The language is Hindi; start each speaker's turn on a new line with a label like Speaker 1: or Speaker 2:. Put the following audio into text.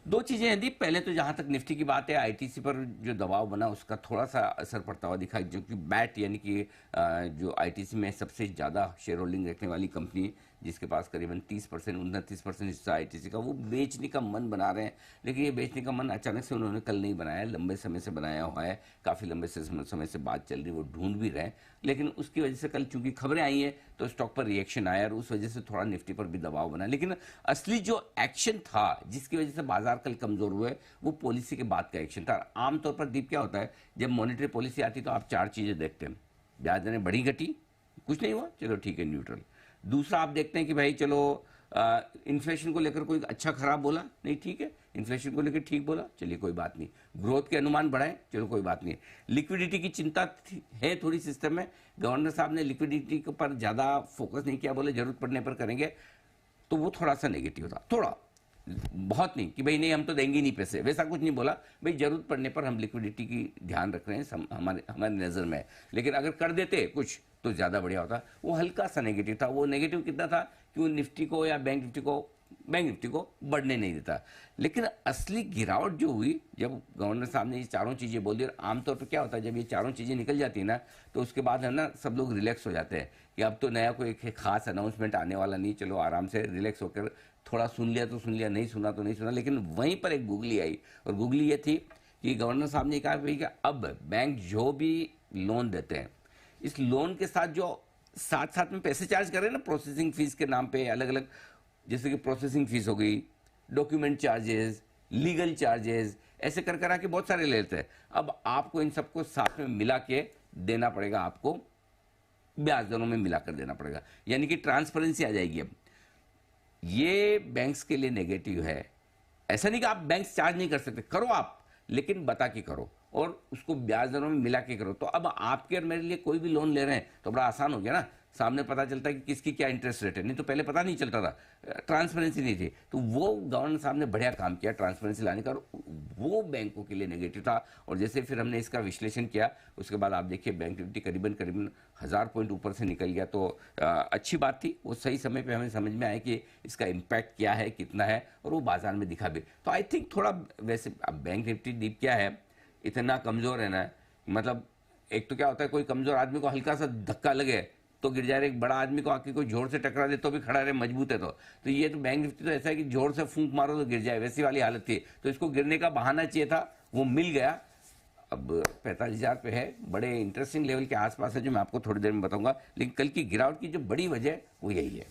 Speaker 1: दो चीजें हैं दीप। पहले तो जहां तक निफ्टी की बात है, आईटीसी पर जो दबाव बना उसका थोड़ा सा असर पड़ता हुआ दिखा, जो कि बैट यानी कि जो आईटीसी में सबसे ज्यादा शेयर होल्डिंग रखने वाली कंपनी, जिसके पास करीबन 30% 29% हिस्सा आईटीसी का, वो बेचने का मन बना रहे हैं। लेकिन ये बेचने का मन अचानक से उन्होंने कल नहीं बनाया, लंबे समय से बनाया हुआ है, काफ़ी लंबे समय से बात चल रही है, वो ढूंढ भी रहे हैं। लेकिन उसकी वजह से कल चूंकि खबरें आई हैं तो स्टॉक पर रिएक्शन आया और उस वजह से थोड़ा निफ्टी पर भी दबाव बना। लेकिन असली जो एक्शन था जिसकी वजह से बाजार कल कमजोर हुए, वो पॉलिसी के बाद का एक्शन था। आमतौर पर दीप क्या होता है, जब मॉनेटरी पॉलिसी आती तो आप चार चीजें देखते हैं। ब्याज दरें बढ़ी घटी, कुछ नहीं हुआ, चलो ठीक है, न्यूट्रल। दूसरा आप देखते हैं कि भाई चलो इन्फ्लेशन को लेकर कोई अच्छा खराब बोला, नहीं ठीक है, इन्फ्लेशन को लेकर ठीक बोला, चलिए कोई बात नहीं। ग्रोथ के अनुमान बढ़ाए, चलो कोई बात नहीं। लिक्विडिटी की चिंता है थोड़ी सिस्टम में, गवर्नर साहब ने लिक्विडिटी पर ज्यादा फोकस नहीं किया, बोले जरूरत पड़ने पर करेंगे, तो वो थोड़ा सा नेगेटिव था, थोड़ा, बहुत नहीं कि भाई नहीं हम तो देंगे नहीं पैसे, वैसा कुछ नहीं बोला। भाई जरूरत पड़ने पर हम लिक्विडिटी की ध्यान रख रहे हैं, हमारे हमारी नज़र में है, लेकिन अगर कर देते कुछ तो ज़्यादा बढ़िया होता। वो हल्का सा नेगेटिव था। वो नेगेटिव कितना था कि वो निफ्टी को या बैंक निफ्टी को बढ़ने नहीं देता। लेकिन असली गिरावट जो हुई जब गवर्नर साहब ने ये चारों चीज़ें बोल दी, और आमतौर पर क्या होता है जब ये चारों चीज़ें निकल जाती है ना, तो उसके बाद है ना सब लोग रिलैक्स हो जाते हैं कि अब तो नया कोई एक खास अनाउंसमेंट आने वाला नहीं, चलो आराम से रिलैक्स होकर थोड़ा सुन लिया तो सुन लिया, नहीं सुना तो नहीं सुना। लेकिन वहीं पर एक गुगली आई, और गुगली ये थी कि गवर्नर साहब ने कहा भाई कि अब बैंक जो भी लोन देते हैं, इस लोन के साथ जो साथ साथ में पैसे चार्ज कर रहे हैं ना प्रोसेसिंग फीस के नाम पे, अलग अलग, जैसे कि प्रोसेसिंग फीस हो गई, डॉक्यूमेंट चार्जेस, लीगल चार्जेस, ऐसे कर कर आके बहुत सारे ले लेते हैं। अब आपको इन सबको साथ में मिला के देना पड़ेगा, आपको ब्याज दरों में मिलाकर देना पड़ेगा, यानी कि ट्रांसपेरेंसी आ जाएगी। अब ये बैंक्स के लिए नेगेटिव है। ऐसा नहीं कि आप बैंक्स चार्ज नहीं कर सकते, करो आप, लेकिन बता के करो और उसको ब्याज दरों में मिला के करो। तो अब आपके और मेरे लिए कोई भी लोन ले रहे हैं तो बड़ा आसान हो गया ना, सामने पता चलता है कि किसकी क्या इंटरेस्ट रेट है। नहीं तो पहले पता नहीं चलता था, ट्रांसपेरेंसी नहीं थी। तो वो गवर्नर साहब ने बढ़िया काम किया ट्रांसपेरेंसी लाने का, वो बैंकों के लिए नेगेटिव था। और जैसे फिर हमने इसका विश्लेषण किया, उसके बाद आप देखिए बैंक निफ्टी करीबन 1000 पॉइंट ऊपर से निकल गया, तो अच्छी बात थी। वो सही समय पर हमें समझ में आया कि इसका इम्पैक्ट क्या है, कितना है, और वो बाजार में दिखा भी। तो आई थिंक थोड़ा वैसे अब बैंक निफ्टी डीप क्या है, इतना कमजोर है ना, मतलब एक तो क्या होता है कोई कमजोर आदमी को हल्का सा धक्का लगे तो गिर जाए, एक बड़ा आदमी को आके कोई जोर से टकरा दे तो भी खड़ा रहे, मजबूत है। तो ये तो बैंक निफ्टी तो ऐसा है कि जोर से फूंक मारो तो गिर जाए, वैसी वाली हालत थी। तो इसको गिरने का बहाना चाहिए था, वो मिल गया। अब 45,000 पे है, बड़े इंटरेस्टिंग लेवल के आसपास है, जो मैं आपको थोड़ी देर में बताऊंगा। लेकिन कल की गिरावट की जो बड़ी वजह वो यही है।